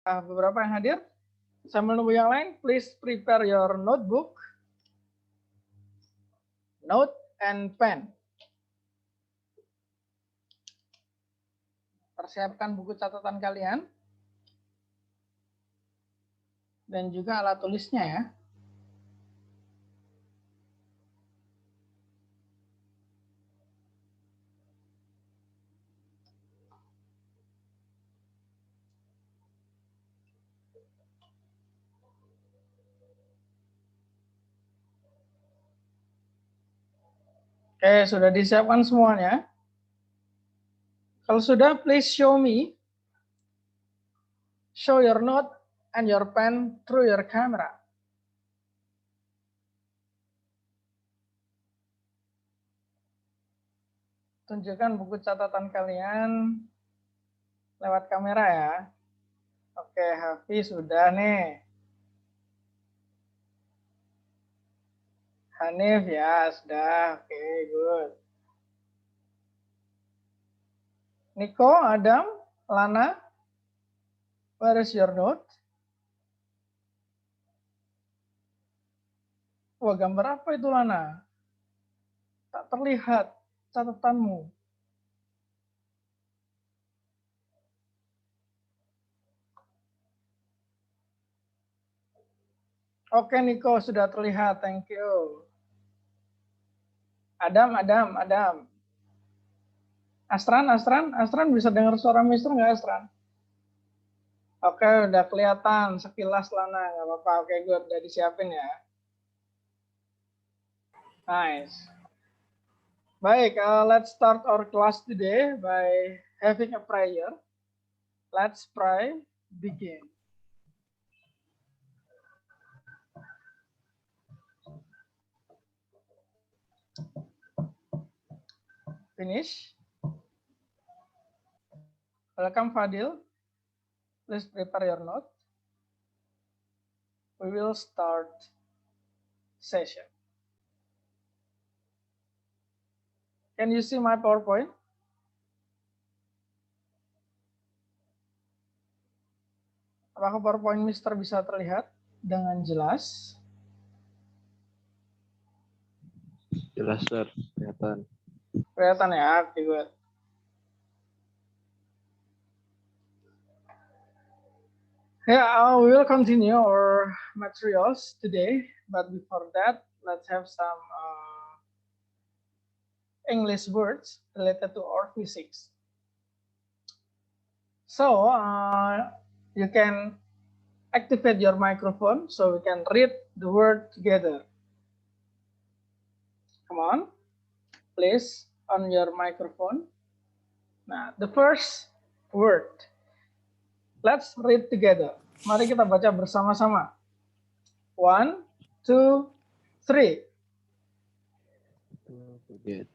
beberapa yang hadir. Sambil nunggu yang lain, please prepare your notebook, note, and pen. Persiapkan buku catatan kalian. Dan juga alat tulisnya ya. Oke, sudah disiapkan semuanya. Kalau sudah, please show me. Show your note and your pen through your camera. Tunjukkan buku catatan kalian lewat kamera ya. Oke, Hafiz sudah nih. Hanif ya, sudah. Oke, good. Niko, Adam, Lana, where is your note? Wah, gambar apa itu Lana? Tak terlihat catatanmu. Oke, Niko, sudah terlihat. Thank you. Adam. Astran bisa dengar suara Mister nggak, Astran? Oke, udah kelihatan sekilas Lana, nggak apa-apa. Oke, good, udah disiapin ya. Nice. Baik, let's start our class today by having a prayer. Let's pray. Begin. Finish. Welcome, Fadil. Please prepare your note. We will start session. Can you see my PowerPoint? Apakah PowerPoint Mister bisa terlihat dengan jelas? Jelas, Sir. Kelihatan. Kelihatan ya, oke, good. Yeah, we will continue our materials today, but before that, let's have some English words related to our physics. So, you can activate your microphone so we can read the word together. Come on, please, on your microphone. Nah, the first word. Let's read together. Mari kita baca bersama-sama. 1, 2, 3. Propagate.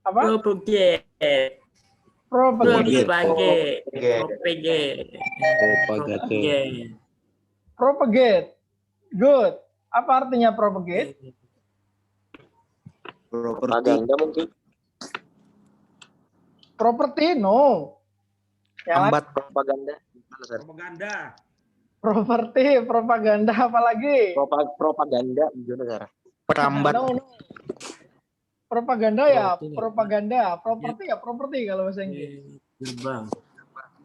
Apa? Propagate. Propagate. Propagate. Good. Apa artinya propagate? Propaganda mungkin. Property? No. Ambat propaganda. Properti, propaganda, apalagi? Propaganda gimana, perambat. No. Propaganda ya, propaganda. Properti ya, properti kalau bahasa Inggris.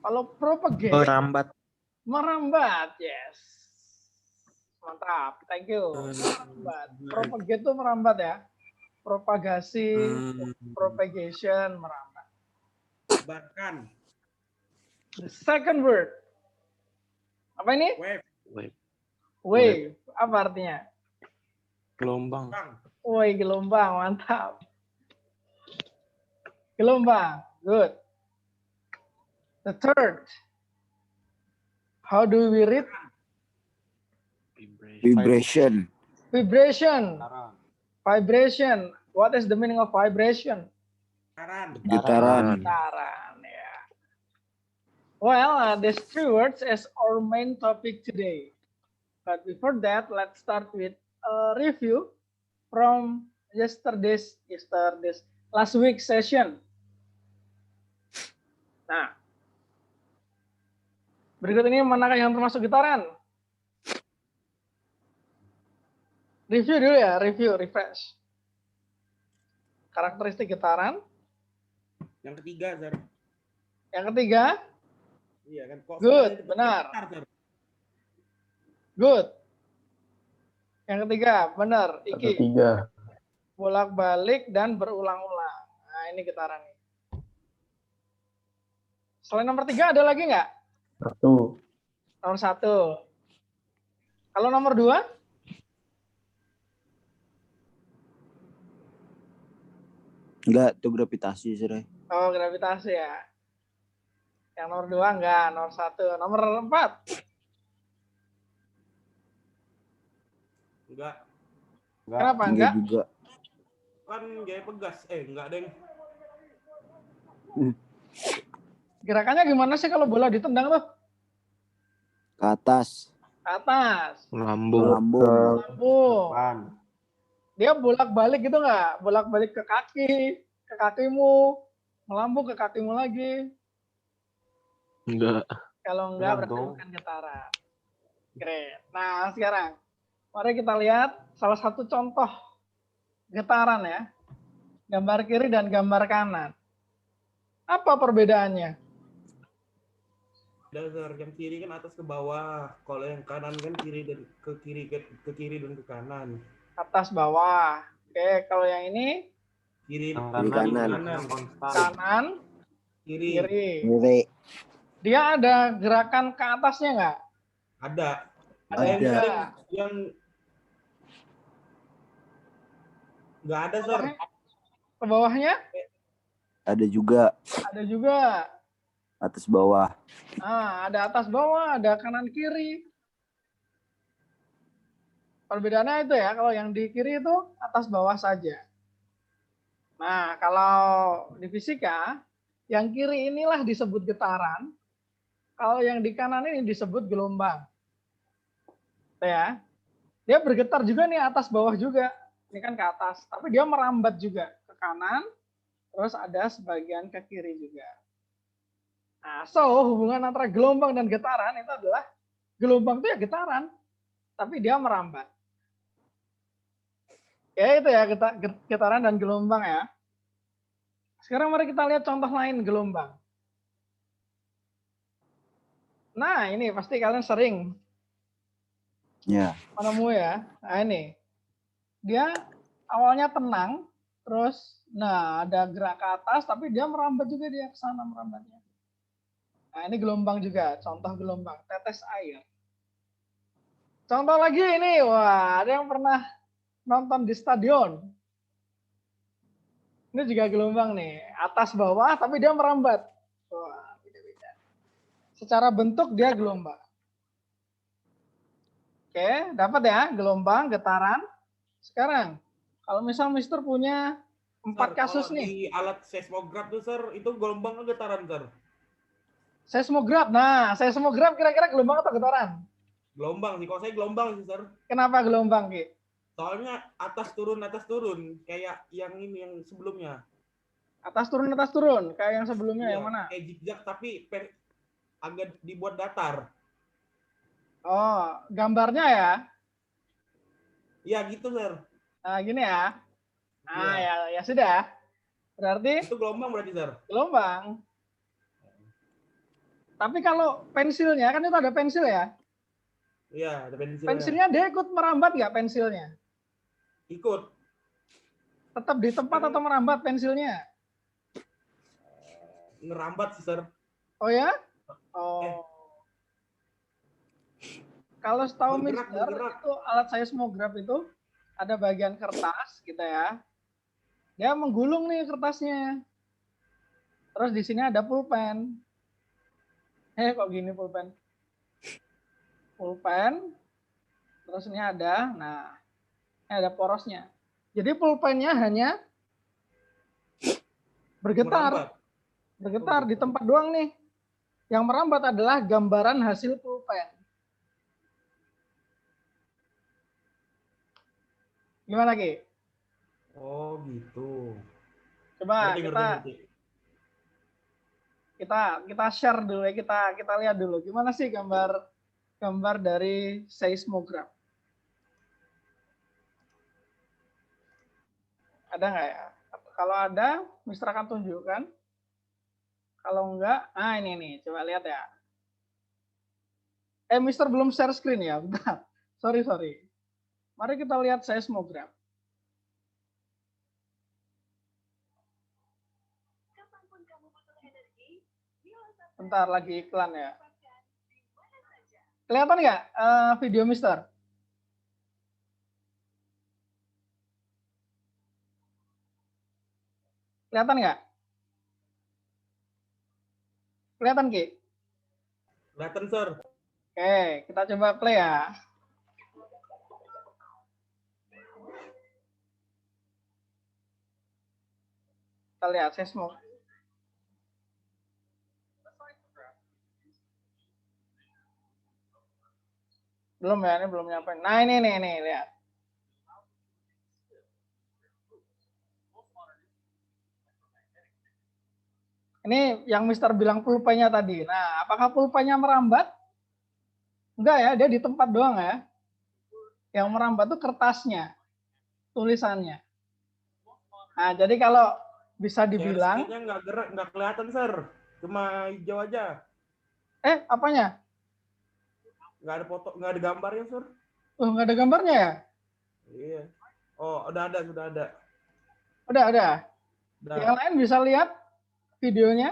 Kalau propagate, merambat, yes. Mantap, thank you. Merambat. Propagate itu merambat ya. Propagasi, propagation, merambat. Bahkan. The second word. Apa ini? Wave. Apa artinya? Gelombang. Woi, gelombang, mantap. Gelombang, good. The third. How do we read? Vibration. Vibration. Vibration. What is the meaning of vibration? Getaran. Getaran, ya. Well, these three words is our main topic today. But before that, let's start with a review from yesterday's last week session. Nah, Berikut ini manakah yang termasuk getaran? Review dulu ya, refresh. Karakteristik getaran. Yang ketiga, Sir. Yang ketiga, Iya kan? Kok good, sekarang itu benar. getar, Sir? Good. Yang ketiga, benar. Iki. Ketiga. Bolak-balik dan berulang-ulang. Nah, ini getaran. Selain nomor 3 ada lagi nggak? 1. Nomor 1. Kalau nomor 2? Enggak, itu gravitasi sih, Ray. Oh, gravitasi ya. Yang nomor 2 enggak, nomor 1. Nomor 4? Enggak. Kenapa Enggak enggak? juga. Kan gaya pegas. Enggak, Deng. Gerakannya gimana sih kalau bola ditendang tuh? Ke atas. Ke atas. Melambung. Lambung. Lambung. Depan. Dia bolak-balik gitu nggak? Bolak-balik ke kaki, ke kakimu, melambung ke kakimu lagi. Enggak. Kalau enggak berarti bukan getaran. Great. Nah, sekarang mari kita lihat salah satu contoh getaran ya. Gambar kiri dan gambar kanan. Apa perbedaannya? Dasar yang kiri kan atas ke bawah. Kalau yang kanan kan kiri dan ke kiri dan ke kanan. Atas bawah. Oke, kalau yang ini Kiri kanan. kanan, Kiri. Kiri. Dia ada gerakan ke atasnya nggak? Ada. Ada Ada. juga. Yang nggak ada, Sir. Ke bawahnya? Ada juga. Ada juga. Atas bawah. Nah, ada atas bawah, ada kanan kiri. Perbedaannya itu ya, kalau yang di kiri itu atas bawah saja. Nah, kalau di fisika, yang kiri inilah disebut getaran. Kalau yang di kanan ini disebut gelombang. Ya. Dia bergetar juga nih atas bawah juga. Ini kan ke atas, tapi dia merambat juga ke kanan, terus ada sebagian ke kiri juga. Nah, so hubungan antara gelombang dan getaran itu adalah gelombang itu ya getaran, tapi dia merambat. Ya itu ya getaran dan gelombang ya. Sekarang mari kita lihat contoh lain gelombang. Nah ini pasti kalian sering Ya. menemui ya. Nah ini dia awalnya tenang, terus nah ada gerak ke atas, tapi dia merambat juga dia ke sana merambatnya. Nah ini gelombang juga, contoh gelombang, tetes air. Contoh lagi ini, wah ada yang pernah nonton di stadion. Ini juga gelombang nih, atas bawah tapi dia merambat. Wah, beda-beda. Secara bentuk dia gelombang. Oke, dapat ya gelombang, getaran. Sekarang, kalau misal Mister punya 4 Sir, kasus kalau nih. di alat seismograf tuh, Sir, itu gelombang atau getaran, Sir? Seismograf. Nah, seismograf kira-kira gelombang atau getaran? Gelombang sih. Kalau saya gelombang sih, Sir. Kenapa gelombang, Ki? Soalnya atas turun kayak yang ini yang sebelumnya. Atas turun, kayak yang sebelumnya Iya, yang mana? kayak zigzag tapi agak dibuat datar. Oh, gambarnya ya. Iya gitu, Sir. Nah, gini ya. Nah, Iya. ya sudah. Berarti Itu gelombang berarti, Sir. gelombang. Tapi kalau pensilnya, kan itu ada pensil ya. Iya, ada pensilnya. Pensilnya dia ikut merambat nggak pensilnya? Ikut. Tetap di tempat atau merambat pensilnya? Ngerambat sih, Sir. Oh ya? Oh. Kalau setahu Bergerak. Mister, itu alat seismograf itu ada bagian kertas gitu ya. Dia menggulung nih kertasnya. Terus di sini ada pulpen. Kok gini pulpen? Pulpen. Terus ini ada, nah, ini ada porosnya. Jadi pulpennya hanya bergetar. Merambat. Bergetar di tempat doang nih. Yang merambat adalah gambaran hasil pulpen. Gimana, Ki? Oh, gitu. Coba Ngerti. kita share dulu ya, kita lihat dulu gimana sih gambar dari seismograf. Ada nggak ya? Kalau ada, Mister akan tunjukkan. Kalau enggak, nah ini nih, coba lihat ya. Mister belum share screen ya, bentar. Sorry. Mari kita lihat seismograf. Bentar, lagi iklan ya. Kelihatan nggak video Mister? Kelihatan nggak? Kelihatan, Ki? Kelihatan, Sir. Oke, kita coba play ya. Kita lihat seismograf. Belum ya, ini belum nyampe. Nah, ini nih, lihat. Ini yang Mister bilang pulpanya tadi. Nah, apakah pulpanya merambat? Enggak ya, dia di tempat doang ya. Yang merambat itu kertasnya, tulisannya. Nah, jadi kalau bisa dibilang, nggak gerak, nggak kelihatan, Sir. Cuma hijau aja. Apanya? Nggak ada foto, nggak ada gambarnya, Sir. Oh, nggak ada gambarnya ya? Iya. Oh, sudah ada. Udah. Udah. Yang lain bisa lihat videonya?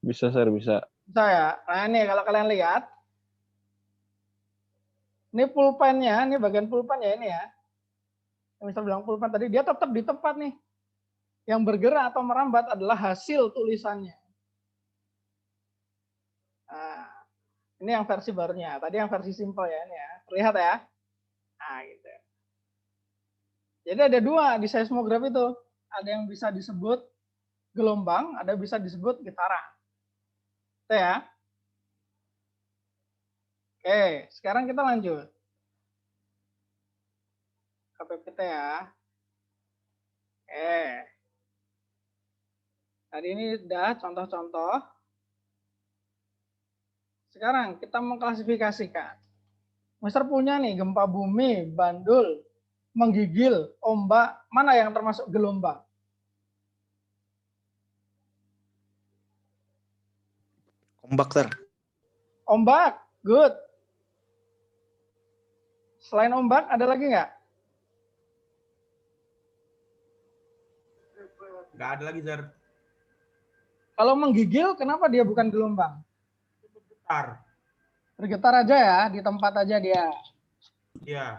Bisa, Sir, bisa. Bisa ya. Nah, ini kalau kalian lihat, ini pulpennya, ini bagian pulpen ya ini ya. Yang Mister bilang pulpen tadi, dia tetap di tempat nih. Yang bergerak atau merambat adalah hasil tulisannya. Nah, ini yang versi barunya. Tadi yang versi simple ya ini ya. Terlihat ya? Nah, gitu. Jadi ada dua di seismograf itu. Ada yang bisa disebut gelombang, ada yang bisa disebut getaran. Itu ya. Oke, sekarang kita lanjut. KPPT ya. Oke. Tadi ini udah contoh-contoh. Sekarang kita mengklasifikasikan. Mister punya nih gempa bumi, bandul, menggigil, ombak, mana yang termasuk gelombang? Ombak, Sir. Ombak, good. Selain ombak, ada lagi nggak? Nggak ada lagi, Sir. Kalau menggigil, kenapa dia bukan gelombang? Bentar. Bergetar aja ya, di tempat aja dia. Iya.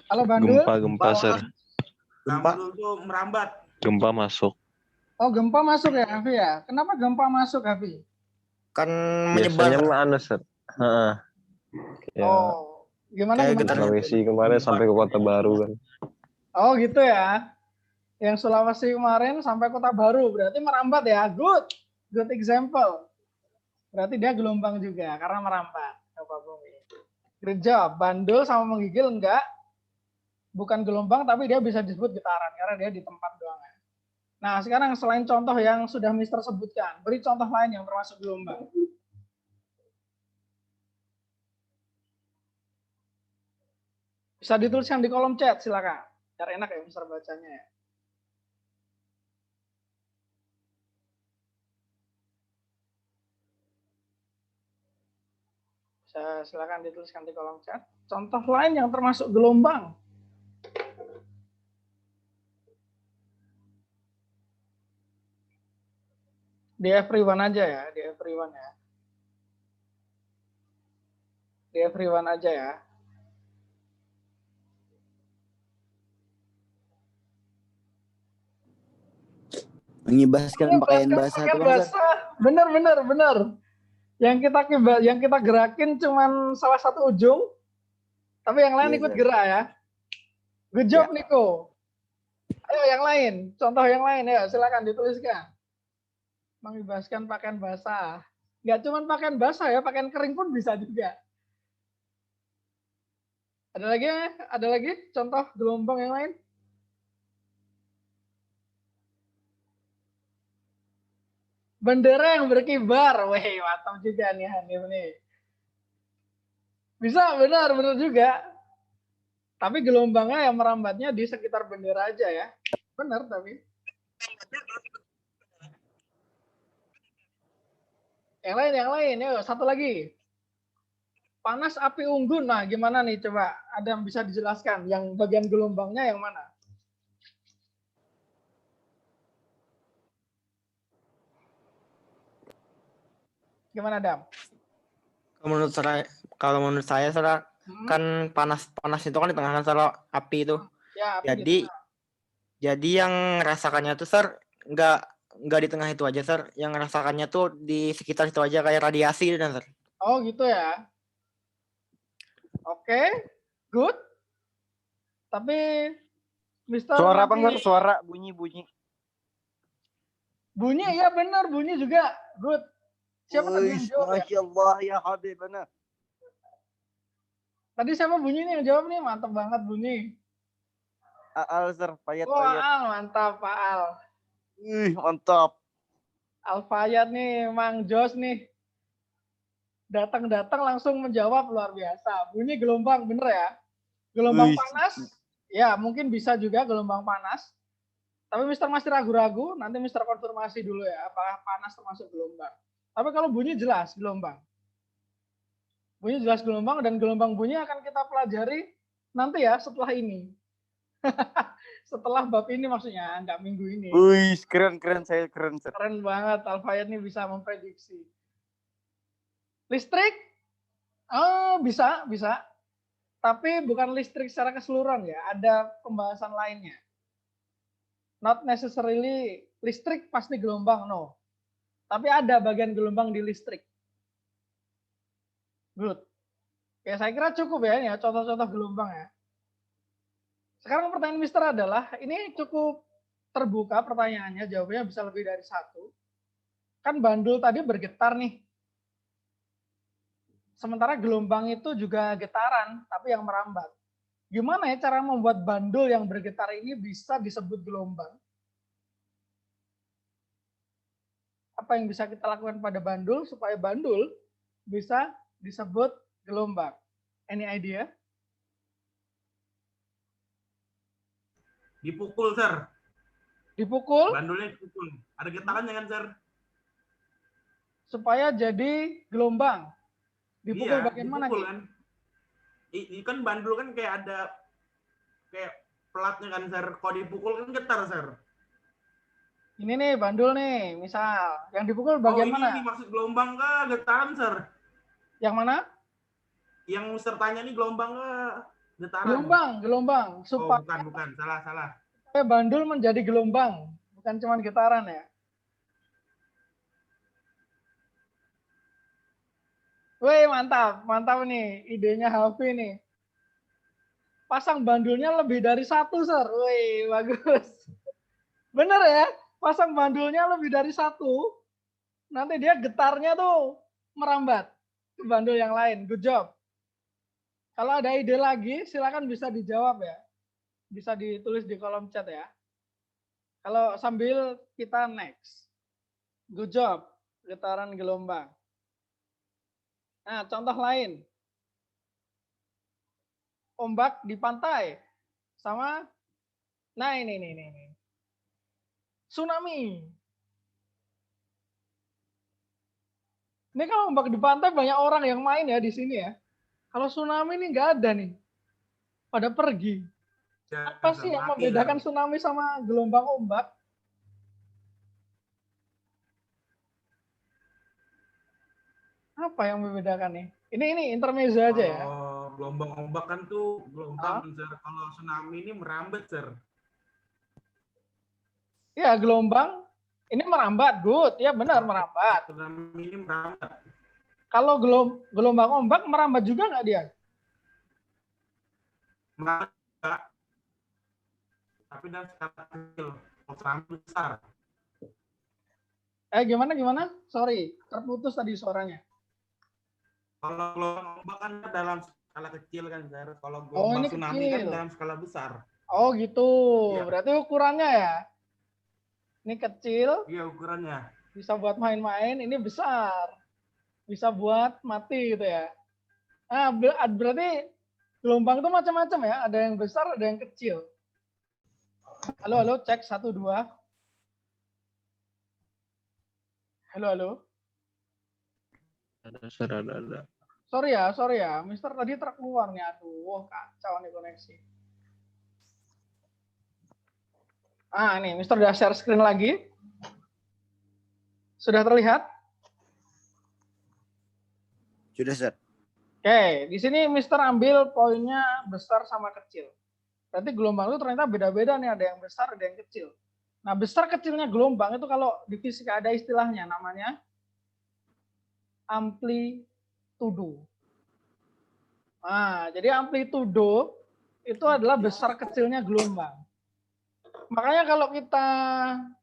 Kalau bandul? Gempa, Sir. Gempa. Bandul tuh merambat. Gempa masuk. Oh, gempa masuk ya, Hafi ya? Kenapa gempa masuk, Hafi? Kan Biasanya menyebar. mana, Sir? Heeh. Ya, Oh, gimana? Kayak getar. Sulawesi kemarin sampai ke Kota Baru kan. Oh, gitu ya. Yang Sulawesi kemarin sampai Kota Baru, berarti merambat ya. Good example. Berarti dia gelombang juga, karena merambat. Great job. Bandul sama menggigil enggak. Bukan gelombang, tapi dia bisa disebut getaran, karena dia di tempat doang. Nah, sekarang selain contoh yang sudah Mister sebutkan, beri contoh lain yang termasuk gelombang. Bisa dituliskan di kolom chat, silakan. Biar enak ya Mister bacanya. Bisa silakan dituliskan di kolom chat. Contoh lain yang termasuk gelombang. Di everyone aja ya, di everyone ya. Di everyone aja ya. Mengibaskan pakaian basah tuh, Bang. Bener. Yang kita gerakin cuman salah satu ujung, tapi yang lain ikut gerak ya. Good job, Niko. Ayo yang lain, contoh yang lain ya, silakan dituliskan. Mengibaskan pakaian basah. Nggak cuma pakaian basah ya, pakaian kering pun bisa juga. Ada lagi contoh gelombang yang lain? Bendera yang berkibar. Weh, mantap juga nih Hanif nih. Bisa, benar juga. Tapi gelombangnya yang merambatnya di sekitar bendera aja ya. Benar tapi. Yang lain. Yuk, satu lagi. Panas api unggun. Nah, gimana nih? Coba ada yang bisa dijelaskan. Yang bagian gelombangnya yang mana? Gimana, Dam? Kalau menurut saya, Sir, kan panas itu kan di tengah Sir, api itu. Ya, api Jadi jadi yang rasakannya tuh, Sir, nggak di tengah itu aja, Sir. Yang rasakannya tuh di sekitar itu aja, kayak radiasi gitu, Sir. Oh, gitu ya. Oke, good. Tapi Mister Suara apa nanti- enggak? Suara bunyi. Bunyi, ya benar, bunyi juga. Good. Siapa tadi yang jawab ya? Masya Allah ya Habibana. Tadi siapa bunyi nih yang jawab nih? Mantap banget bunyi. Al Sir, payat. Wah, mantap Pak Al. Mantap. Al-Fayat nih, Mang Jos nih. Datang-datang langsung menjawab, luar biasa. Bunyi gelombang, bener ya? Gelombang panas, ya mungkin bisa juga gelombang panas. Tapi Mister masih ragu-ragu, nanti Mister konfirmasi dulu ya, apakah panas termasuk gelombang. Tapi kalau bunyi jelas gelombang. Bunyi jelas gelombang, dan gelombang bunyi akan kita pelajari nanti ya setelah ini. Setelah bab ini maksudnya, nggak minggu ini. Wih, keren saya keren Sir. Keren banget, Al-Fayat ini bisa memprediksi. Listrik? Oh, bisa. Tapi bukan listrik secara keseluruhan ya, ada pembahasan lainnya. Not necessarily listrik pasti gelombang, no. Tapi ada bagian gelombang di listrik. Good. Ya saya kira cukup ya, ini ya contoh-contoh gelombang ya. Sekarang pertanyaan Mister adalah, ini cukup terbuka pertanyaannya, jawabannya bisa lebih dari satu. Kan bandul tadi bergetar nih. Sementara gelombang itu juga getaran, tapi yang merambat. Gimana ya cara membuat bandul yang bergetar ini bisa disebut gelombang? Apa yang bisa kita lakukan pada bandul supaya bandul bisa disebut gelombang? Any idea? Dipukul, Sir. Dipukul Bandulnya dipukul. Ada getarannya kan, Sir? supaya jadi gelombang. Dipukul Iya, bagian mana? dipukul, kan? Kan bandul kan kayak ada kayak pelatnya kan, Sir. Kalau dipukul kan getar, Sir. Ini nih bandul nih, misal. Yang dipukul bagian mana? Ini maksud gelombang kah? Getaran, Sir. Yang mana? Yang Mister tanya nih gelombang kah? Getaran. Gelombang. Supaya Bukan. Salah. bandul menjadi gelombang. Bukan cuma getaran ya. Wih, mantap nih. Idenya Hafi nih. Pasang bandulnya lebih dari satu, Sir. Wih, bagus. Bener ya? Pasang bandulnya lebih dari satu. Nanti dia getarnya tuh merambat ke bandul yang lain. Good job. Kalau ada ide lagi, silakan bisa dijawab ya. Bisa ditulis di kolom chat ya. Kalau sambil kita next. Good job. Getaran gelombang. Nah, contoh lain. Ombak di pantai. Sama, nah ini. Tsunami. Ini kalau ombak di pantai banyak orang yang main ya di sini ya. Kalau tsunami ini nggak ada nih. Pada pergi. Apa sih yang membedakan tsunami sama gelombang ombak? Apa yang membedakan nih? Ini intermezzo aja ya. Gelombang ombak kan tuh gelombang, Sir. Kalau tsunami ini merambat, Sir. Ya, gelombang ini merambat, good. Ya benar merambat. Tsunami ini merambat. Kalau gelombang ombak merambat juga nggak dia? Merambat. Tapi dan skala kecil. Tsunami besar. Gimana? Sorry, terputus tadi suaranya. Kalau gelombang ombak kan dalam skala kecil kan, Sir. Kalau Oh, gelombang ini tsunami kecil. kan dalam skala besar. Oh gitu. Iya. Berarti ukurannya ya. Ini kecil. Iya ukurannya. bisa buat main-main, ini besar. Bisa buat mati gitu ya. Nah, berarti gelombang itu macam-macam ya. Ada yang besar, ada yang kecil. Halo, halo, cek 1, 2. Halo, halo. Ada, Sir, ada. Sorry ya. Mister tadi terkeluar nih. Aduh, kacau nih koneksi. Nih, Mister udah share screen lagi. Sudah terlihat? Sudah, Sir. Oke, di sini Mister ambil poinnya besar sama kecil. Berarti gelombang itu ternyata beda-beda nih, ada yang besar, ada yang kecil. Nah, besar kecilnya gelombang itu kalau di fisika ada istilahnya, namanya amplitudo. Nah, jadi amplitudo itu adalah besar kecilnya gelombang. Makanya kalau kita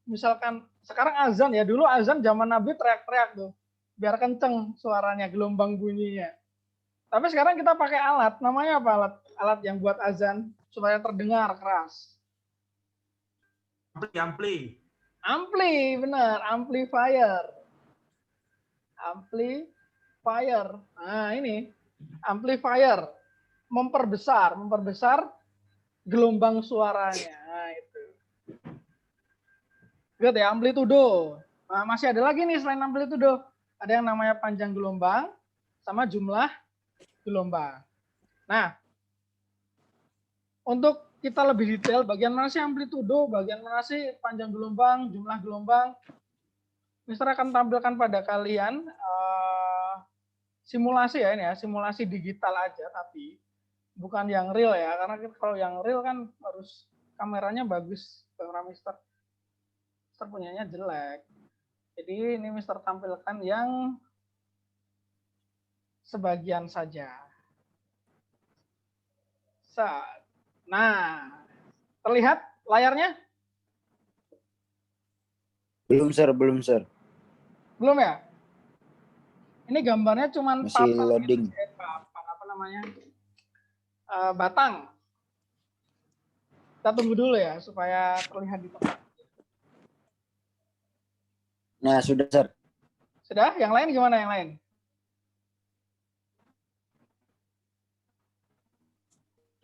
misalkan sekarang azan ya, dulu azan zaman Nabi teriak-teriak tuh, biar kenceng suaranya, gelombang bunyinya. Tapi sekarang kita pakai alat, namanya apa alat yang buat azan supaya terdengar keras? Ampli. Ampli, benar, amplifier. Amplifier. Nah, ini amplifier memperbesar gelombang suaranya. Nah, itu. Lihat ya, amplitudo. Nah, masih ada lagi nih selain amplitudo. Ada yang namanya panjang gelombang sama jumlah gelombang. Nah, untuk kita lebih detail, bagian mana sih amplitudo, bagian mana sih panjang gelombang, jumlah gelombang, Mister akan tampilkan pada kalian simulasi ya, ini ya, simulasi digital aja, tapi bukan yang real ya, karena kalau yang real kan harus kameranya bagus, kamera Mister punyanya jelek. Jadi ini Mister tampilkan yang sebagian saja. Nah, terlihat layarnya? Belum, Sir. Belum ya? Ini gambarnya cuma Masih loading. apa namanya? Batang. Kita tunggu dulu ya supaya terlihat di tempat. Nah, sudah, Sir. Sudah? Yang lain gimana yang lain?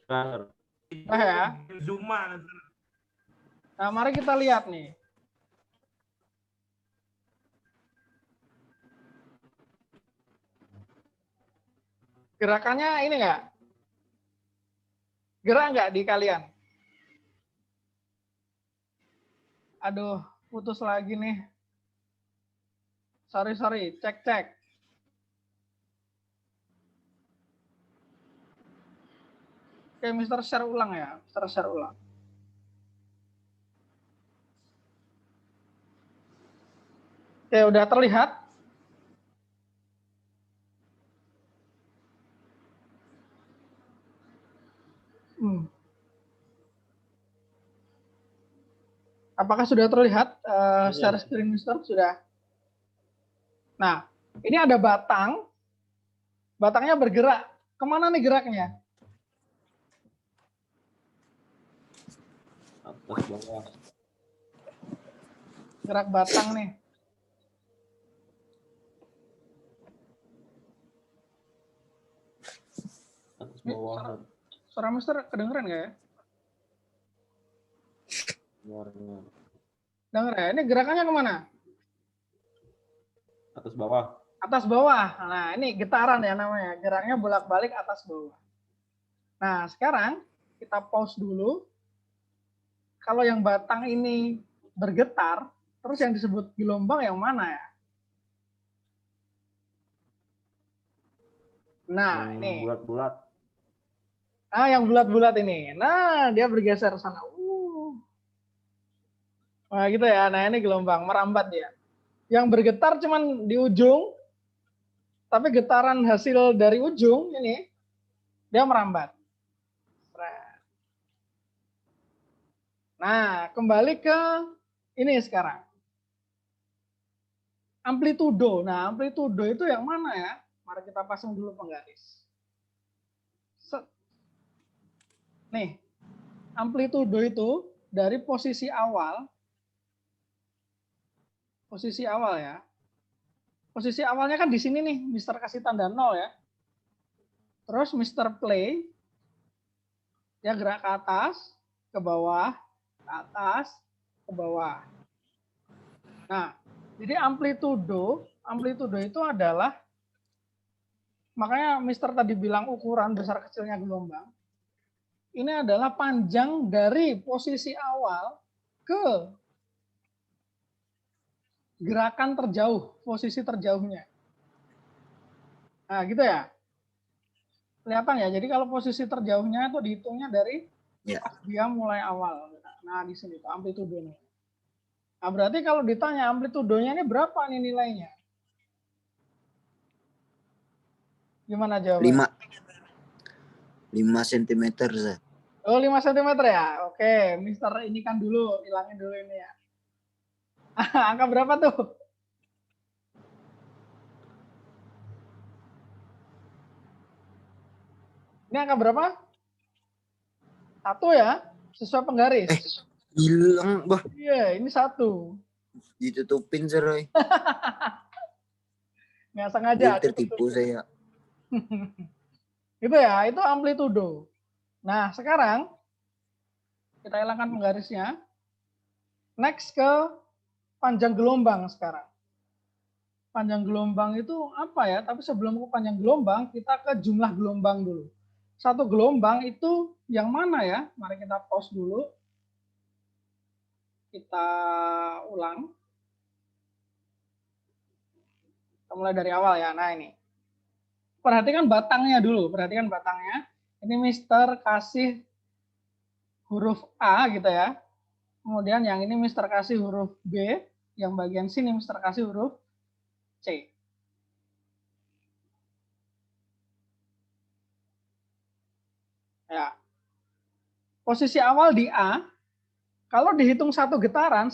Nah ya. Zuma. Nah, mari kita lihat nih. Gerakannya ini enggak? Gerak enggak di kalian? Aduh, putus lagi nih. Sorry. Cek. Oke, Mister share ulang ya. Mister share ulang. Oke, udah terlihat? Apakah sudah terlihat share screen Mister? Sudah. Nah, ini ada batang. Batangnya bergerak. Kemana nih geraknya? Atas bawah. Gerak batang nih. Atas bawah. Suara Mister kedengeran nggak ya? Dengar ya? Ini gerakannya kemana? Atas bawah. Atas bawah. Nah, ini getaran ya namanya. Geraknya bolak-balik atas bawah. Nah, sekarang kita pause dulu. Kalau yang batang ini bergetar, terus yang disebut gelombang yang mana ya? Nah, ini. Bulat-bulat. Yang bulat-bulat ini. Nah, dia bergeser sana. Nah, gitu ya. Nah, ini gelombang merambat dia. Yang bergetar cuman di ujung, tapi getaran hasil dari ujung ini dia merambat. Nah, kembali ke ini sekarang. Amplitudo. Nah, amplitudo itu yang mana ya? Mari kita pasang dulu penggaris. Nih, amplitudo itu dari posisi awal Posisi awal ya. Posisi awalnya kan di sini nih, Mister kasih tanda 0 ya. Terus Mister play, dia gerak ke atas, ke bawah, ke atas, ke bawah. Nah, jadi amplitudo itu adalah, makanya Mister tadi bilang ukuran besar kecilnya gelombang. Ini adalah panjang dari posisi awal ke gerakan terjauh, posisi terjauhnya. Nah, gitu ya. Kelihatan ya. Jadi kalau posisi terjauhnya itu dihitungnya dari Ya. pas dia mulai awal. Nah, di sini tuh amplitudonya. Nah, berarti kalau ditanya amplitudonya ini berapa nih nilainya? Gimana jawabannya? 5 cm, Sir. Oh, 5 cm ya? Oke, Mister ini kan dulu, hilangin dulu ini ya. Angka berapa tuh? Ini angka berapa? 1 ya? Sesuai penggaris. Hilang, bah. Iya, ini 1. Ditutupin, Sir. Roy. Nggak sengaja. Tertipu saya. Gitu ya, itu amplitudo. Nah, sekarang kita hilangkan penggarisnya. Next ke panjang gelombang sekarang. Panjang gelombang itu apa ya? Tapi sebelum ke panjang gelombang, kita ke jumlah gelombang dulu. Satu gelombang itu yang mana ya? Mari kita pause dulu. Kita ulang. Kita mulai dari awal ya. Nah, ini. Perhatikan batangnya dulu. Perhatikan batangnya. Ini Mister kasih huruf A gitu ya. Kemudian yang ini Mister kasih huruf B. Yang bagian sini Mister kasih huruf C. Ya. Posisi awal di A. Kalau dihitung satu getaran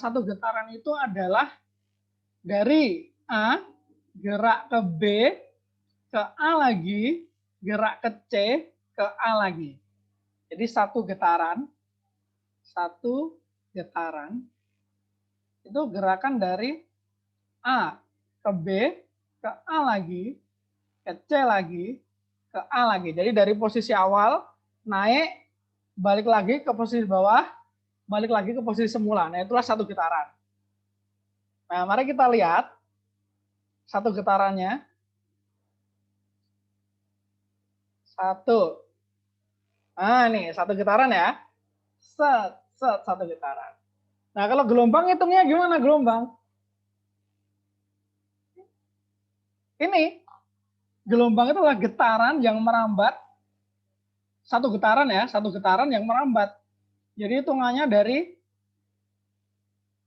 itu adalah dari A gerak ke B, ke A lagi, gerak ke C, ke A lagi. Jadi satu getaran itu gerakan dari A ke B, ke A lagi, ke C lagi, ke A lagi. Jadi dari posisi awal naik, balik lagi ke posisi bawah, balik lagi ke posisi semula. Nah, itulah satu getaran. Nah, mari kita lihat satu getarannya. 1. Nah, nih satu getaran ya. Set, satu getaran. Nah, kalau gelombang hitungnya gimana gelombang? Ini gelombang itu adalah getaran yang merambat. Satu getaran ya, satu getaran yang merambat. Jadi hitungannya dari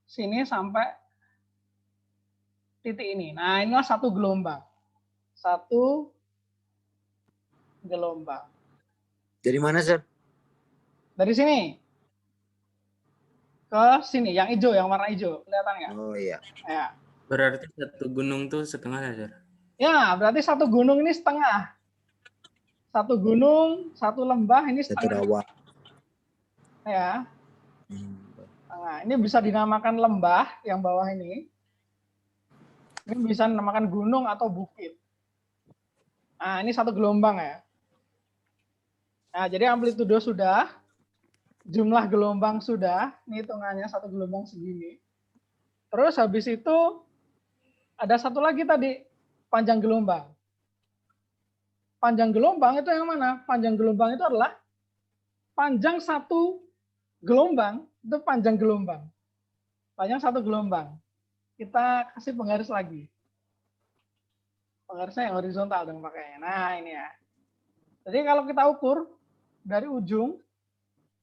sini sampai titik ini. Nah, inilah satu gelombang. Satu gelombang. Dari mana, Sir? Dari sini ke sini, yang hijau, yang warna hijau, kelihatan nggak? Oh iya. Ya. Berarti satu gunung tuh setengah ya, Sir? Ya, berarti satu gunung ini setengah. Satu gunung, satu lembah ini Satu setengah. rawa. Ya. Setengah. Ini bisa dinamakan lembah yang bawah ini. Ini bisa dinamakan gunung atau bukit. Nah, ini satu gelombang ya. Nah, jadi amplitudo sudah, jumlah gelombang sudah, ini hitungannya satu gelombang segini. Terus habis itu ada satu lagi tadi, panjang gelombang. Panjang gelombang itu yang mana? Panjang gelombang itu adalah panjang satu gelombang, itu panjang gelombang. Panjang satu gelombang. Kita kasih penggaris lagi. Penggarisnya yang horizontal dong pakainya. Nah, ini ya. Jadi kalau kita ukur dari ujung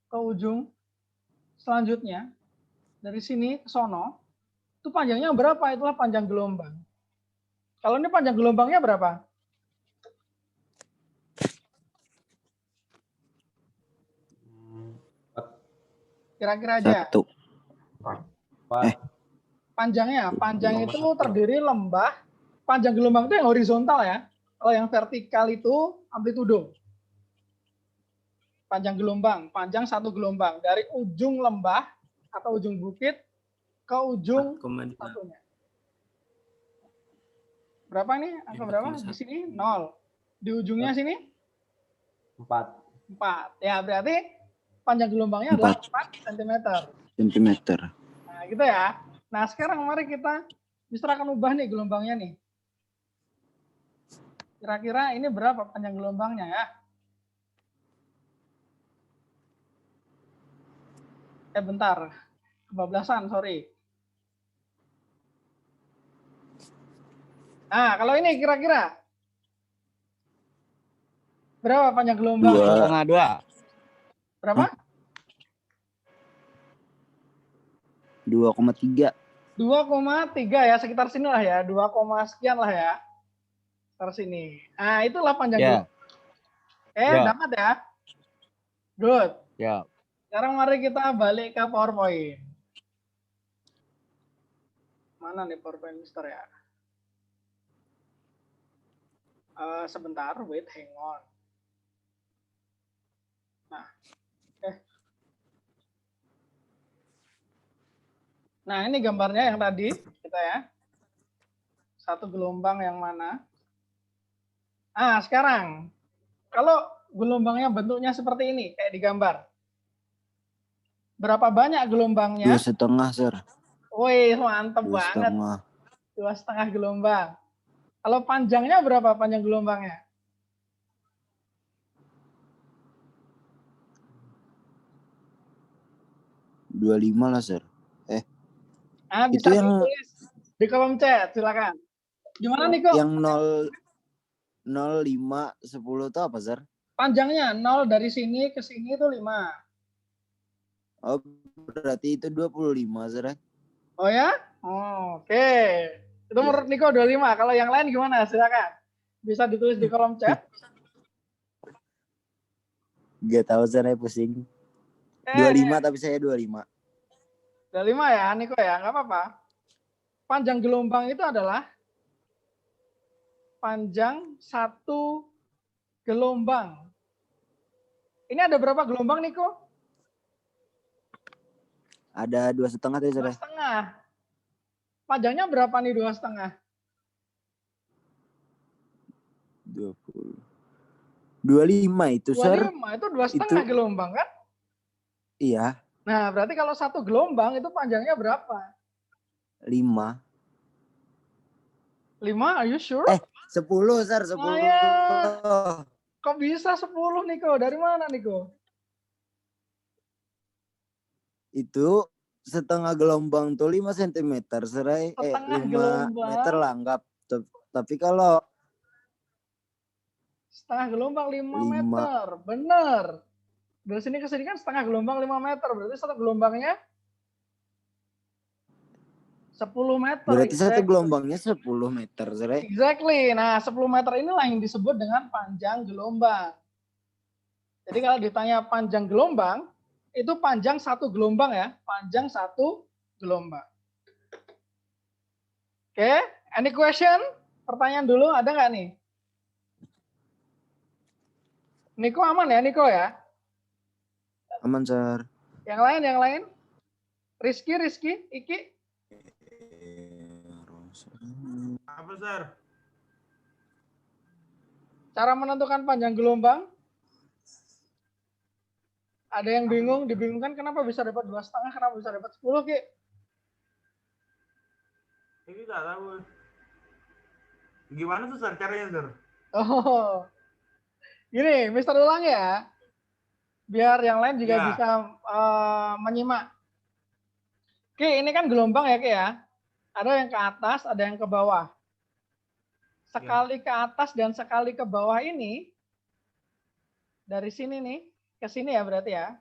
ke ujung selanjutnya, dari sini ke sono, itu panjangnya berapa? Itulah panjang gelombang. Kalau ini panjang gelombangnya berapa? Kira-kira aja. 1. Panjang itu terdiri lembah. Panjang gelombang itu yang horizontal ya. Kalau yang vertikal itu amplitudo. Panjang gelombang, panjang satu gelombang dari ujung lembah atau ujung bukit ke ujung satunya. Berapa nih? Angka berapa? Di sini 0. Di ujungnya sini 4 4. Ya, berarti panjang gelombangnya adalah 4 cm. Sentimeter. Nah, gitu ya. Nah, sekarang mari kita Mister akan ubah nih gelombangnya nih. Kira-kira ini berapa panjang gelombangnya ya? Bentar. Kebablasan, sorry. Nah, kalau ini kira-kira berapa panjang gelombangnya? 2,2. Berapa? 2,3. 2,3 ya, sekitar sini lah ya. 2, sekian lah ya. Sekitar sini. Nah, itulah panjang gelombang. Dapat ya? Good. Ya. Sekarang mari kita balik ke PowerPoint. Mana nih PowerPoint Mister ya? Sebentar, wait, hang on. Nah, Nah, ini gambarnya yang tadi kita ya. Satu gelombang yang mana? Sekarang kalau gelombangnya bentuknya seperti ini, kayak di gambar. Berapa banyak gelombangnya? 2,5, Sir. Wih, mantep banget. 2,5. 2,5 gelombang. Kalau panjangnya berapa panjang gelombangnya? Dua lima lah, Sir. Bisa itu yang ditulis di kolom chat, silakan. Gimana nih kok? yang 0, 5, 10 itu apa, Sir? Panjangnya 0 dari sini ke sini itu 5. Oh, berarti itu 25, Sir. Oh ya? Oke. Itu menurut Niko 25. Kalau yang lain gimana? Silakan. Bisa ditulis di kolom chat. Gak tahu, Sir, pusing. 25 tapi saya 25. 25 ya, Niko ya, nggak apa-apa. Panjang gelombang itu adalah panjang satu gelombang. Ini ada berapa gelombang, Niko? Ada 2,5 tadi, Sir. 2,5. Panjangnya berapa nih 2,5? 20. 25 itu, Sir. 25 itu 2,5 gelombang kan? Iya. Nah, berarti kalau satu gelombang itu panjangnya berapa? 5. 5, are you sure? 10, Sir, 10. Kok bisa 10, Niko? Dari mana, Niko? Itu setengah gelombang tuh 5 cm, Sir. 5 gelombang. meter lah, anggap. Tapi kalau setengah gelombang 5 meter. Bener. Dari sini ke sini kan setengah gelombang 5 meter. Berarti satu gelombangnya 10 meter. berarti satu gelombangnya 10 meter, Sir. Exactly. Nah, 10 meter inilah yang disebut dengan panjang gelombang. Jadi kalau ditanya panjang gelombang, itu panjang satu gelombang ya. Panjang satu gelombang. Oke, any question? Pertanyaan dulu, ada nggak nih? Niko aman ya, Niko ya? Aman, Sir. Yang lain? Rizky, Iki? Apa, Sir? Cara menentukan panjang gelombang? Ada yang bingung, dibingungkan kenapa bisa dapat 2,5, kenapa bisa dapat 10, Ki? Ini nggak tahu. Gimana tuh, Sir, caranya, Sir? Oh, gini, Mister ulang ya, biar yang lain juga bisa menyimak. Ki, ini kan gelombang ya, Ki ya. Ada yang ke atas, ada yang ke bawah. Sekali ke atas dan sekali ke bawah ini, dari sini nih, ke sini ya berarti ya,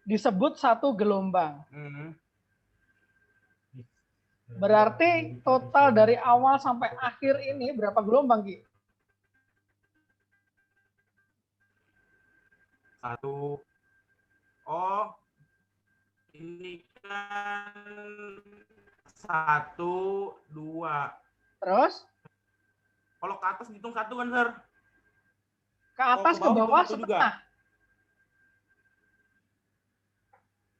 disebut satu gelombang. Berarti total dari awal sampai akhir ini berapa gelombang, Ki? 1. Oh, ini kan 1, 2. Terus? Kalau ke atas hitung 1 kan, Sir? Ke atas ke bawah hitung 1 setengah. juga.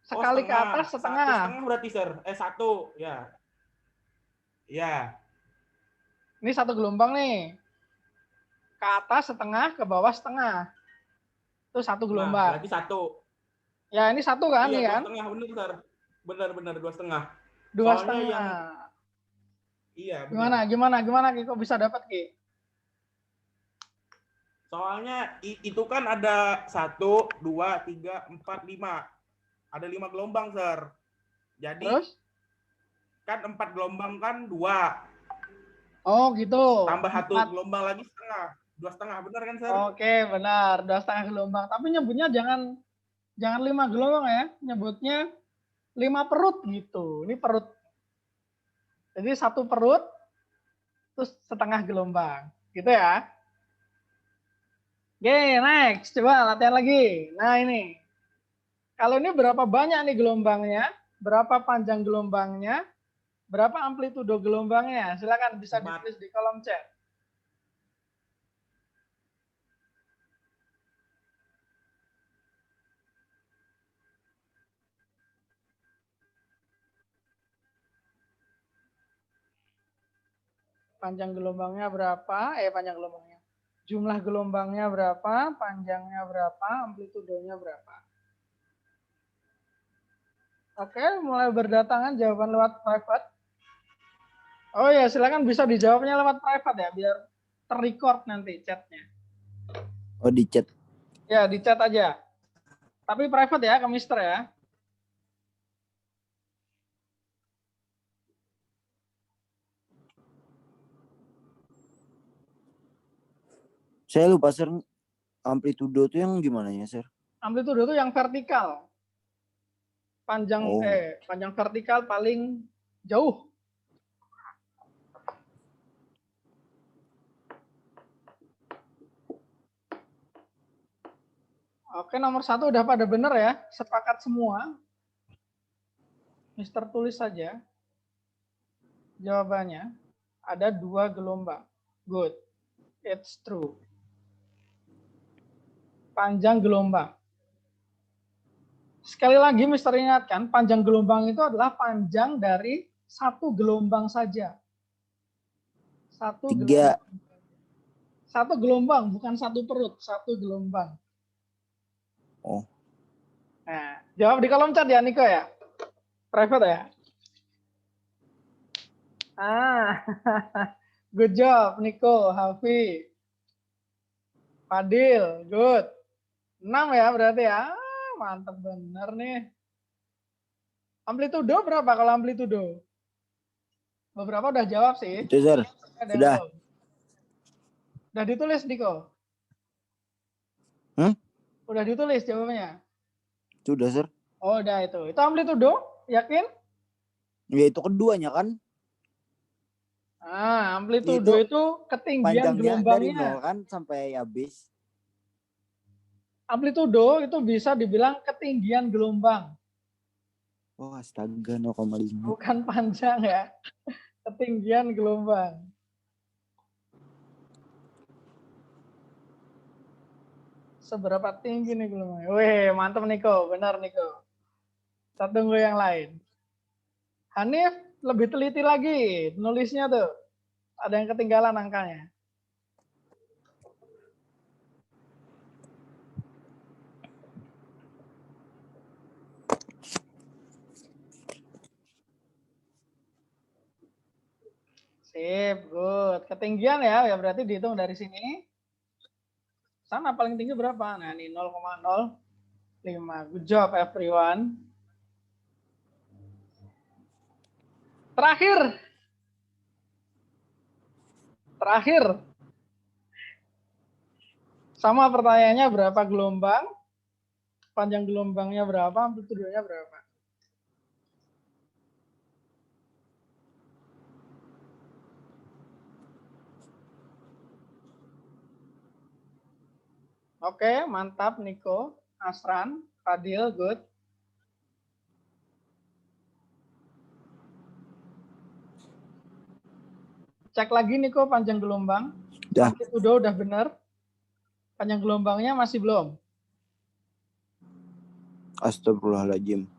Sekali ke atas setengah. 1,5 berarti, Sir. 1, ya. Ya. Ini satu gelombang nih. Ke atas setengah, ke bawah setengah. Itu satu Nah, gelombang. berarti satu. Ya ini satu kan, Iya, nih dua kan? setengah bener, Sir. Benar, 2,5. Dua Soalnya setengah. yang iya benar. Gimana Ki? Kok bisa dapat Ki? Soalnya itu kan ada 1, 2, 3, 4, 5. Ada 5 gelombang, Sir. Jadi Terus? kan 4 gelombang kan 2. Oh gitu. Tambah 1 4. gelombang lagi setengah. 2,5 benar kan, Sir? Oke, benar. 2,5 gelombang. Tapi nyebutnya jangan 5 gelombang ya. Nyebutnya 5 perut gitu. Ini perut. Jadi satu perut terus setengah gelombang. Gitu ya. Oke, next. Coba latihan lagi. Nah, ini. Kalau ini berapa banyak nih gelombangnya? Berapa panjang gelombangnya? Berapa amplitudo gelombangnya? Silakan bisa 4. ditulis di kolom chat. Panjang gelombangnya berapa? Panjang gelombangnya. Jumlah gelombangnya berapa? Panjangnya berapa? Amplitudonya berapa? Oke, mulai berdatangan jawaban lewat private. Oh ya, silakan bisa dijawabnya lewat private ya, biar terrecord nanti chatnya. Oh, di chat. Ya, di chat aja. Tapi private ya, ke Mister ya. Saya lupa, Sir. Amplitudo itu yang gimana ya, Sir? Amplitudo itu yang vertikal. Panjang Oh. Panjang vertikal paling jauh. Oke, nomor 1 udah pada benar ya. Sepakat semua. Mister tulis saja. Jawabannya ada 2 gelombang. Good. It's true. Panjang gelombang. Sekali lagi Mister ingatkan, panjang gelombang itu adalah panjang dari satu gelombang saja. Satu 3. gelombang. Satu gelombang, bukan satu perut, satu gelombang. Oh. Nah, jawab di kolom chat ya, Niko ya. Private ya. Good job, Niko, Hafi, Fadil, good. 6 ya berarti ya. Mantap bener nih. Amplitudo berapa kalau amplitudo? Beberapa udah jawab sih. Itu, Sir. Ada yang Sudah. belum. Udah ditulis, Niko? Udah ditulis jawabannya? Sudah, Sir. Oh, udah itu. Itu amplitudo, yakin? Ya itu keduanya kan. Amplitudo itu ketinggian Panjangnya dari gelombangnya. 0 kan sampai habis. Amplitudo itu bisa dibilang ketinggian gelombang. Oh, astaga, 0,5. Bukan panjang ya. Ketinggian gelombang. Seberapa tinggi nih gelombangnya? Wih, mantap Niko. Benar Niko. Kita tunggu yang lain. Hanif lebih teliti lagi nulisnya tuh. Ada yang ketinggalan angkanya. Sip, good. Ketinggian ya berarti dihitung dari sini. Sana paling tinggi berapa? Nah, ini 0,05. Good job everyone. Terakhir. Sama pertanyaannya, berapa gelombang? Panjang gelombangnya berapa? Amplitudonya berapa? Oke, mantap Niko, Asran, Fadil, good. Cek lagi Niko panjang gelombang. Udah. Amplitudo udah benar. Panjang gelombangnya masih belum. Astagfirullahaladzim.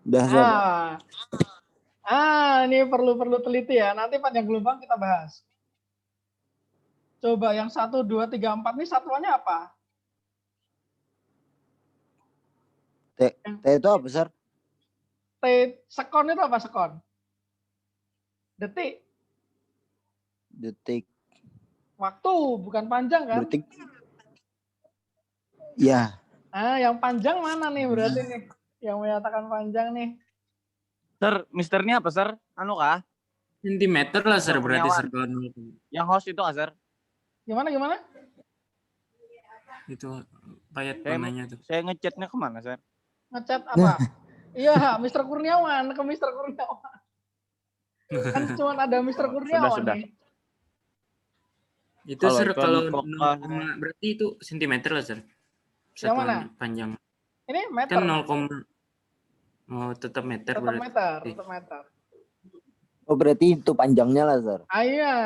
Udah, Sir. Ini perlu teliti ya. Nanti panjang gelombang kita bahas. Coba yang 1, 2, 3, 4 ini satuannya apa? T itu apa, Sir? T, sekon itu apa sekon? Detik. Detik. Waktu, bukan panjang kan? Detik. Ya. Yang panjang mana nih berarti nih? Yang menyatakan panjang nih. Sir, misternya apa, Sir? Anu kah? Sentimeter lah, Sir, berarti, Kurniawan. Sir. Kalau Yang host itu kah, Sir? Gimana? itu payat Saya- warnanya tuh. Saya ngechatnya kemana, Sir? Ngechat apa? Iya, Mr. Kurniawan, ke Mr. Kurniawan. Kan cuma ada Mr. Kurniawan sudah. nih. Itu, Kalau Sir, iklan kalau pokok- 0, berarti itu sentimeter lah, Sir. Yang mana? Satuan panjang. Ini meter. Kan 0, oh, tetap meter tetap berarti. meter. Oh, berarti itu panjangnya lah, Sir. Iya.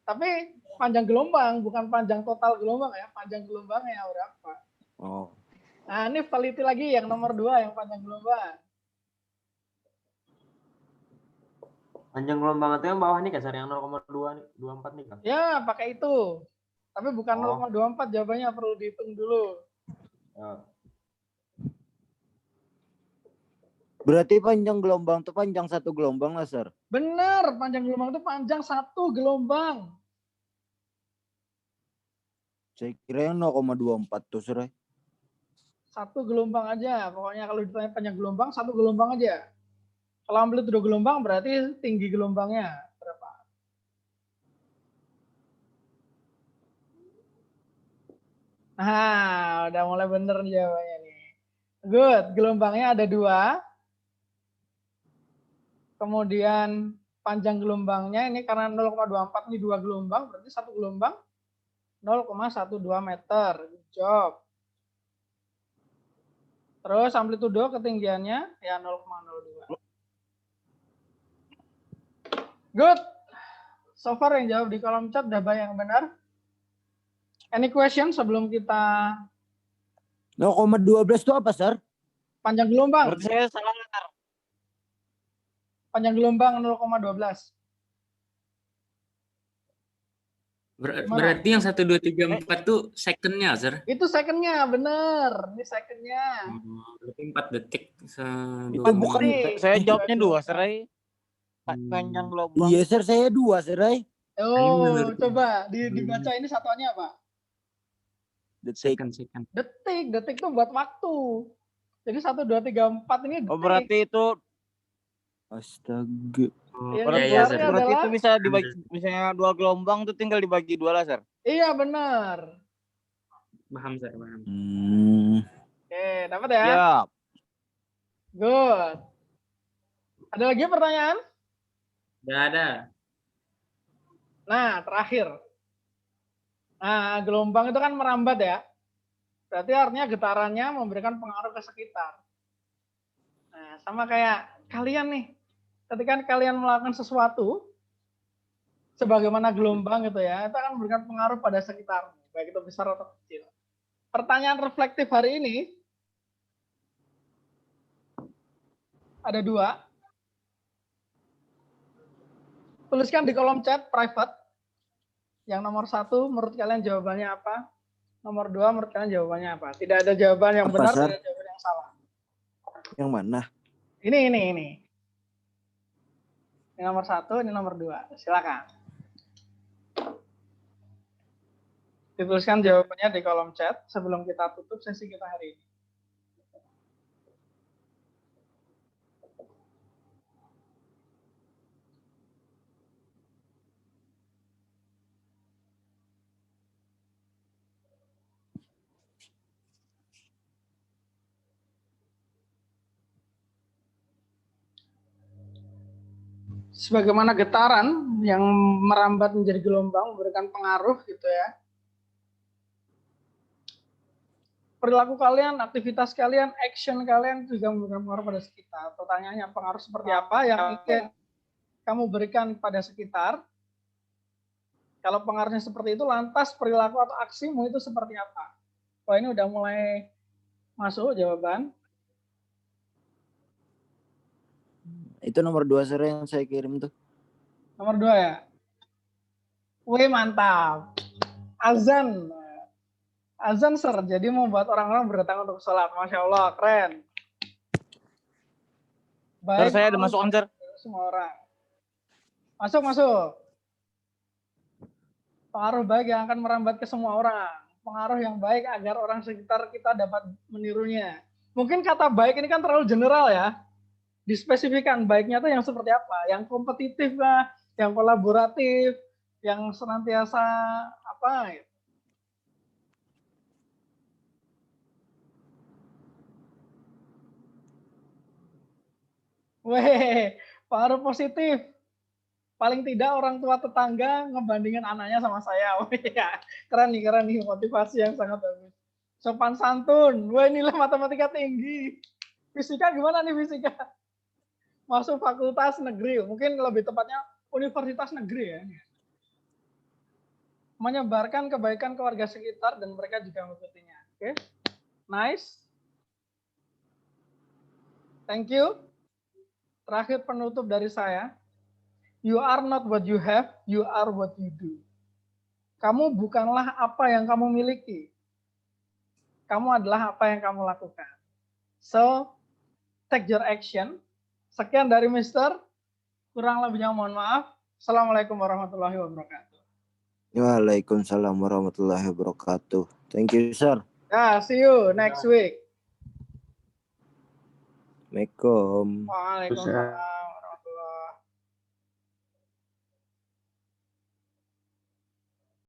Tapi panjang gelombang, bukan panjang total gelombang ya. Panjang gelombangnya berapa? Oh. Nah, ini teliti lagi yang nomor 2 yang panjang gelombang. Panjang gelombang itu yang bawah nih kan, Sir, yang 0,2 nih, 24 nih kan. Ya, pakai itu. Tapi bukan Oh. 0,24, jawabannya perlu dihitung dulu. Ya. Berarti panjang gelombang itu panjang satu gelombang lah, Sir. Bener, panjang gelombang itu panjang 1 gelombang. Saya kira yang 0,24 tuh, Sir. 1 gelombang aja. Pokoknya kalau ditanya panjang gelombang, 1 gelombang aja. Kalau amplitude gelombang berarti tinggi gelombangnya berapa? Nah, udah mulai bener nih jawabannya nih. Good, gelombangnya ada 2. Kemudian panjang gelombangnya ini karena 0,24 ini 2 gelombang, berarti 1 gelombang 0,12 meter. Good job. Terus amplitudo ketinggiannya ya 0,02. Good. So far yang jawab di kolom chat udah banyak yang benar. Any question sebelum kita 0,12 itu apa, Sir? panjang gelombang? Berarti saya salah, Sir. Panjang gelombang 0,12. Gimana? Berarti yang 1, 2, 3, 4 tuh secondnya, Sir. Itu secondnya, bener. Ini secondnya. Berarti 4 detik. Itu bukan, Detik. saya jawabnya 2, Sir. Panjang gelombang. Iya, Sir, saya 2, Sir. Oh, bener. coba dibaca ini satuannya apa? Detik. Second. Detik tuh buat waktu. Jadi 1, 2, 3, 4 ini detik. Oh, berarti itu Astaga. Oh, Yang iya, iya, besarnya Sir. ada- berarti adalah- itu bisa dibagi, misalnya 2 gelombang tuh tinggal dibagi 2 lah, Sir. Iya, bener. Paham, Sir, paham. Oke, dapat ya? Siap. Good. Ada lagi pertanyaan? Udah ada. Nah, terakhir. Nah, gelombang itu kan merambat ya. Berarti artinya getarannya memberikan pengaruh ke sekitar. Nah, sama kayak kalian nih. Ketika kalian melakukan sesuatu, sebagaimana gelombang gitu ya, itu akan memberikan pengaruh pada sekitar, baik itu besar atau kecil. Pertanyaan reflektif hari ini ada 2. Tuliskan di kolom chat private. Yang nomor 1, menurut kalian jawabannya apa? Nomor 2, menurut kalian jawabannya apa? Tidak ada jawaban yang Apa, benar, Sar? tidak ada jawaban yang salah. Yang mana? Ini. Ini nomor 1, ini nomor 2. Silakan. Dituliskan jawabannya di kolom chat sebelum kita tutup sesi kita hari ini. Sebagaimana getaran yang merambat menjadi gelombang memberikan pengaruh gitu ya. Perilaku kalian, aktivitas kalian, action kalian juga memberikan pengaruh pada sekitar. Pertanyaannya pengaruh seperti apa yang ingin kamu berikan pada sekitar? Kalau pengaruhnya seperti itu, lantas perilaku atau aksimu itu seperti apa? Wah, ini udah mulai masuk jawaban. Itu nomor 2 sir yang saya kirim tuh. Nomor 2 ya. Wih, mantap. Azan. Azan sir, jadi membuat orang-orang berdatang untuk sholat. Masya Allah, keren. Sir, saya ada masukan, sir. Semua orang. Masuk. Pengaruh baik yang akan merambat ke semua orang. Pengaruh yang baik agar orang sekitar kita dapat menirunya. Mungkin kata baik ini kan terlalu general ya. Dispesifikan baiknya tuh yang seperti apa? Yang kompetitif lah, yang kolaboratif, yang senantiasa apa gitu. Weh, pengaruh positif. Paling tidak orang tua tetangga ngebandingin anaknya sama saya. Weh, ya. Keren nih, motivasi yang sangat bagus. Sopan santun. Wah, nilai matematika tinggi. Fisika gimana nih fisika? Masuk fakultas negeri, mungkin lebih tepatnya universitas negeri ya. Menyebarkan kebaikan ke warga sekitar dan mereka juga mengikutinya. Oke, nice. Thank you. Terakhir penutup dari saya. You are not what you have, you are what you do. Kamu bukanlah apa yang kamu miliki. Kamu adalah apa yang kamu lakukan. So, take your action. Sekian dari Mister. Kurang lebihnya mohon maaf. Assalamualaikum warahmatullahi wabarakatuh. Waalaikumsalam warahmatullahi wabarakatuh. Thank you, sir. Ya, see you next week. Assalamualaikum. Waalaikumsalam.